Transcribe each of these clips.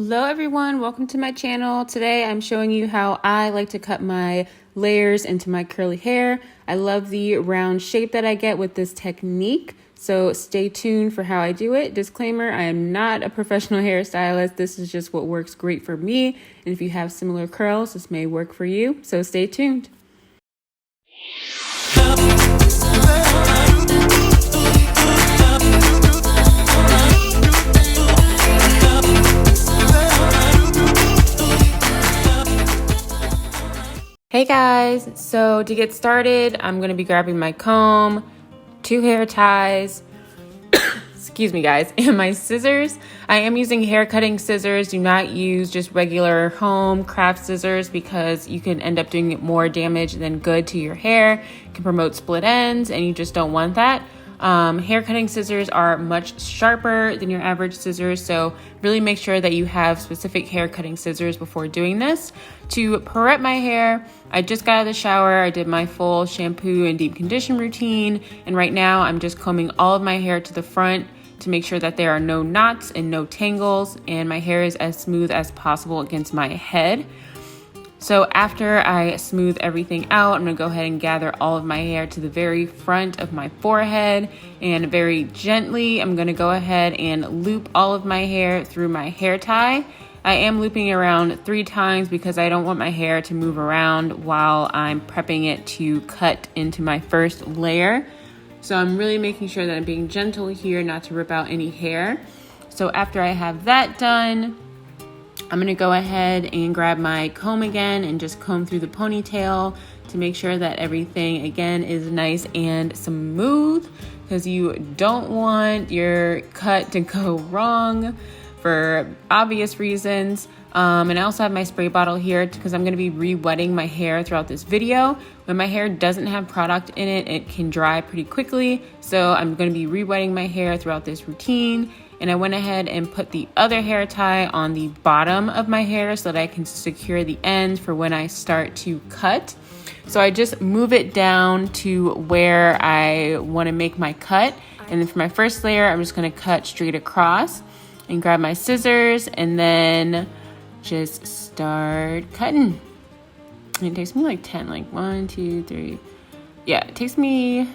Hello everyone, welcome to my channel. Today I'm showing you how I like to cut my layers into my curly hair. I love the round shape that I get with this technique, so stay tuned for how I do it. Disclaimer, I am not a professional hairstylist. This is just what works great for me, and if you have similar curls, this may work for you, so stay tuned. Hey guys, so to get started, I'm going to be grabbing my comb, 2 hair ties, excuse me guys, and my scissors. I am using hair cutting scissors. Do not use just regular home craft scissors because you can end up doing more damage than good to your hair. It can promote split ends and you just don't want that. Hair cutting scissors are much sharper than your average scissors, so really make sure that you have specific hair cutting scissors before doing this. To prep my hair, I just got out of the shower, I did my full shampoo and deep condition routine, and right now I'm just combing all of my hair to the front to make sure that there are no knots and no tangles, and my hair is as smooth as possible against my head. So after I smooth everything out, I'm gonna go ahead and gather all of my hair to the very front of my forehead, and very gently, I'm gonna go ahead and loop all of my hair through my hair tie. I am looping around 3 times because I don't want my hair to move around while I'm prepping it to cut into my first layer. So I'm really making sure that I'm being gentle here, not to rip out any hair. So after I have that done, I'm gonna go ahead and grab my comb again and just comb through the ponytail to make sure that everything again is nice and smooth, because you don't want your cut to go wrong for obvious reasons. And I also have my spray bottle here because I'm gonna be re-wetting my hair throughout this video. When my hair doesn't have product in it, it can dry pretty quickly. So I'm gonna be re-wetting my hair throughout this routine. And I went ahead and put the other hair tie on the bottom of my hair so that I can secure the ends for when I start to cut. So I just move it down to where I want to make my cut. And then for my first layer, I'm just going to cut straight across and grab my scissors and then just start cutting. And it takes me like 10, like 1, 2, 3. Yeah, it takes me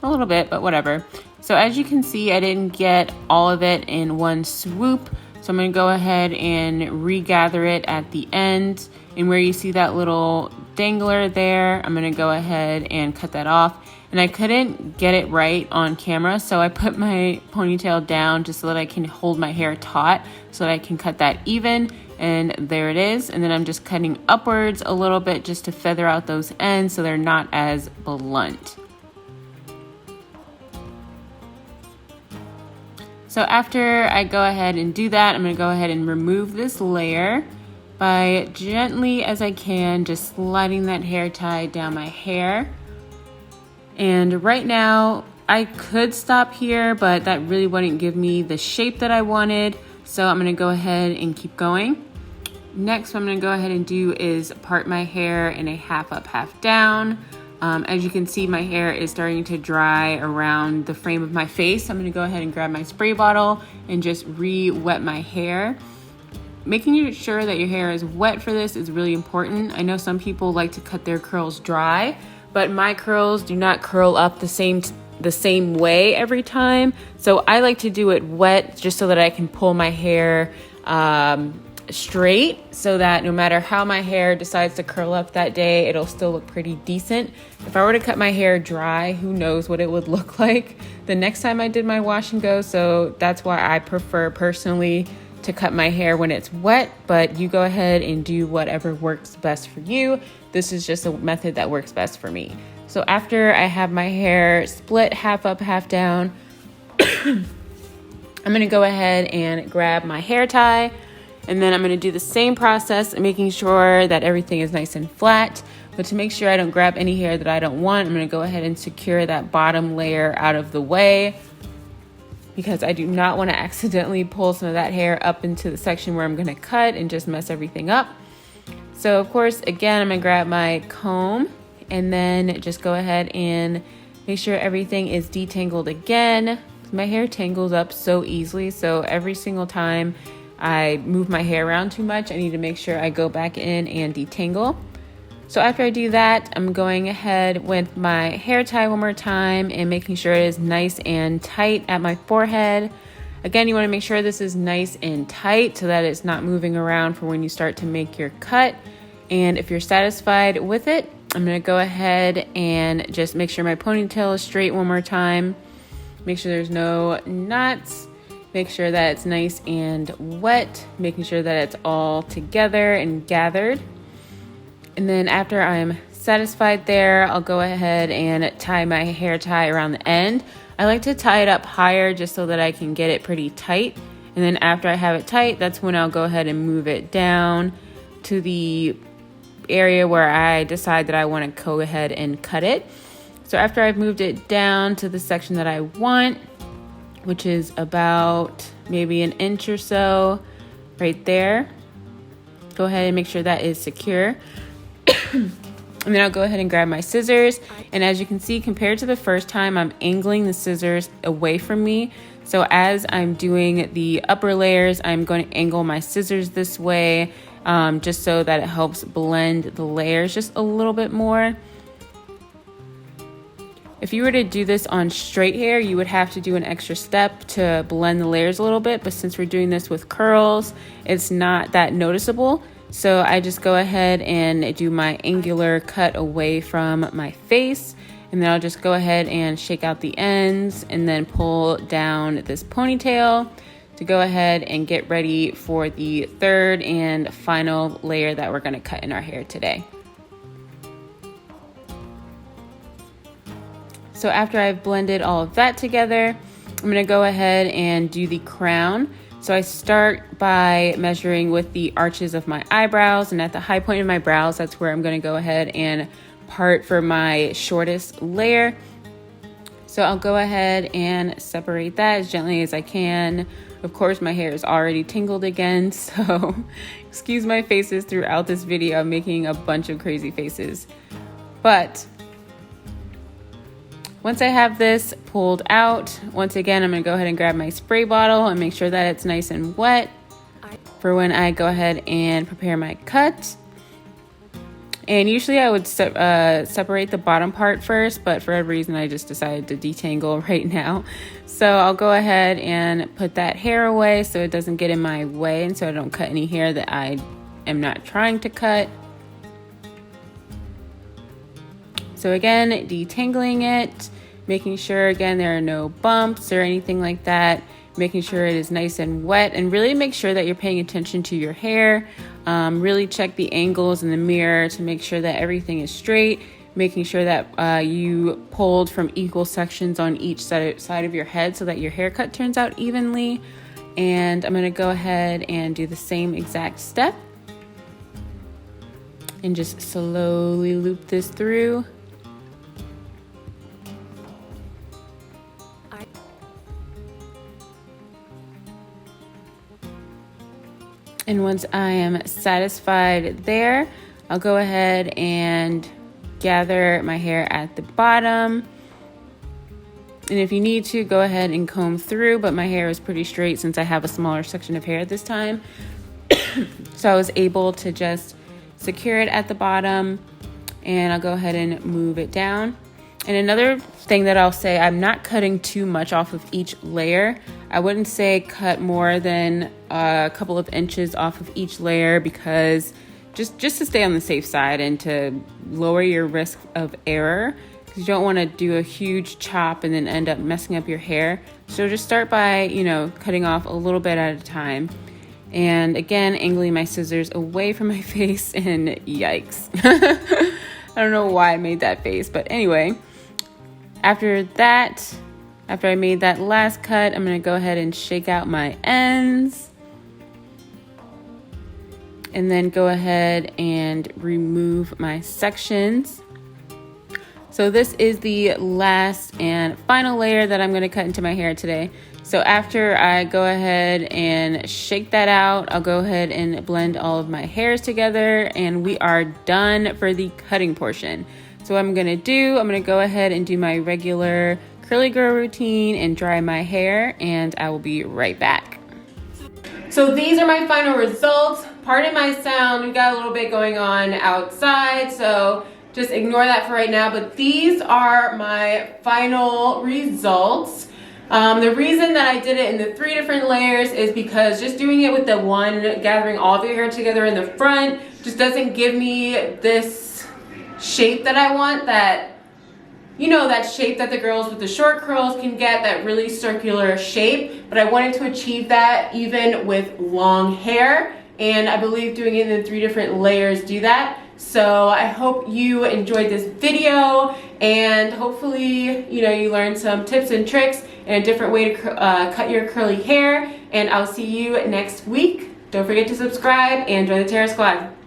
a little bit, but whatever. So as you can see, I didn't get all of it in one swoop. So I'm gonna go ahead and regather it at the end. And where you see that little dangler there, I'm gonna go ahead and cut that off. And I couldn't get it right on camera, so I put my ponytail down just so that I can hold my hair taut so that I can cut that even. And there it is. And then I'm just cutting upwards a little bit just to feather out those ends so they're not as blunt. So after I go ahead and do that, I'm going to go ahead and remove this layer by gently as I can, just sliding that hair tie down my hair. And right now I could stop here, but that really wouldn't give me the shape that I wanted. So I'm going to go ahead and keep going. Next, what I'm going to go ahead and do is part my hair in a half up, half down. As you can see, my hair is starting to dry around the frame of my face. I'm gonna go ahead and grab my spray bottle and just re-wet my hair. Making sure that your hair is wet for this is really important. I know some people like to cut their curls dry, but my curls do not curl up the same way every time. So I like to do it wet just so that I can pull my hair straight, so that no matter how my hair decides to curl up that day, it'll still look pretty decent. If I were to cut my hair dry, who knows what it would look like the next time I did my wash and go. So that's why I prefer personally to cut my hair when it's wet, but you go ahead and do whatever works best for you. This is just a method that works best for me. So after I have my hair split half up, half down, I'm gonna go ahead and grab my hair tie. And then I'm gonna do the same process, making sure that everything is nice and flat. But to make sure I don't grab any hair that I don't want, I'm gonna go ahead and secure that bottom layer out of the way, because I do not wanna accidentally pull some of that hair up into the section where I'm gonna cut and just mess everything up. So of course, again, I'm gonna grab my comb and then just go ahead and make sure everything is detangled again. My hair tangles up so easily, so every single time I move my hair around too much, I need to make sure I go back in and detangle. So after I do that, I'm going ahead with my hair tie one more time and making sure it is nice and tight at my forehead. Again, you want to make sure this is nice and tight so that it's not moving around for when you start to make your cut. And if you're satisfied with it, I'm going to go ahead and just make sure my ponytail is straight one more time. Make sure there's no knots. Make sure that it's nice and wet. Making sure that it's all together and gathered. And then after I'm satisfied there, I'll go ahead and tie my hair tie around the end. I like to tie it up higher just so that I can get it pretty tight. And then after I have it tight, that's when I'll go ahead and move it down to the area where I decide that I want to go ahead and cut it. So after I've moved it down to the section that I want, which is about maybe an inch or so right there, go ahead and make sure that is secure. And then I'll go ahead and grab my scissors. And as you can see, compared to the first time, I'm angling the scissors away from me. So as I'm doing the upper layers, I'm going to angle my scissors this way, just so that it helps blend the layers just a little bit more. If you were to do this on straight hair, you would have to do an extra step to blend the layers a little bit. But since we're doing this with curls, it's not that noticeable. So I just go ahead and do my angular cut away from my face, and then I'll just go ahead and shake out the ends and then pull down this ponytail to go ahead and get ready for the third and final layer that we're going to cut in our hair today. So after I've blended all of that together, I'm going to go ahead and do the crown. So I start by measuring with the arches of my eyebrows, and at the high point of my brows, that's where I'm going to go ahead and part for my shortest layer. So I'll go ahead and separate that as gently as I can. Of course, my hair is already tingled again, so excuse my faces throughout this video. I'm making a bunch of crazy faces. But once I have this pulled out, once again, I'm going to go ahead and grab my spray bottle and make sure that it's nice and wet for when I go ahead and prepare my cut. And usually I would separate the bottom part first, but for whatever reason, I just decided to detangle right now. So I'll go ahead and put that hair away so it doesn't get in my way and so I don't cut any hair that I am not trying to cut. So again, detangling it, making sure again there are no bumps or anything like that, making sure it is nice and wet, and really make sure that you're paying attention to your hair. Really check the angles in the mirror to make sure that everything is straight, making sure that you pulled from equal sections on each side of your head so that your haircut turns out evenly. And I'm going to go ahead and do the same exact step and just slowly loop this through. And once I am satisfied there, I'll go ahead and gather my hair at the bottom. And if you need to, go ahead and comb through, but my hair is pretty straight since I have a smaller section of hair this time. So I was able to just secure it at the bottom, and I'll go ahead and move it down. And another thing that I'll say, I'm not cutting too much off of each layer. I wouldn't say cut more than a couple of inches off of each layer, because just to stay on the safe side and to lower your risk of error, because you don't want to do a huge chop and then end up messing up your hair. So just start by, cutting off a little bit at a time. And again, angling my scissors away from my face, and yikes. I don't know why I made that face, but anyway. After I made that last cut, I'm going to go ahead and shake out my ends. And then go ahead and remove my sections. So this is the last and final layer that I'm going to cut into my hair today. So after I go ahead and shake that out, I'll go ahead and blend all of my hairs together, and we are done for the cutting portion. So what I'm going to go ahead and do my regular curly girl routine and dry my hair, and I will be right back. So these are my final results. Pardon my sound, we got a little bit going on outside, so just ignore that for right now, but these are my final results. The reason that I did it in the 3 different layers is because just doing it with the one, gathering all of your hair together in the front, just doesn't give me this shape that I want, that, you know, that shape that the girls with the short curls can get, that really circular shape. But I wanted to achieve that even with long hair, and I believe doing it in 3 different layers do that. So I hope you enjoyed this video, and hopefully, you know, you learned some tips and tricks and a different way to cut your curly hair. And I'll see you next week. Don't forget to subscribe and join the Terra Squad.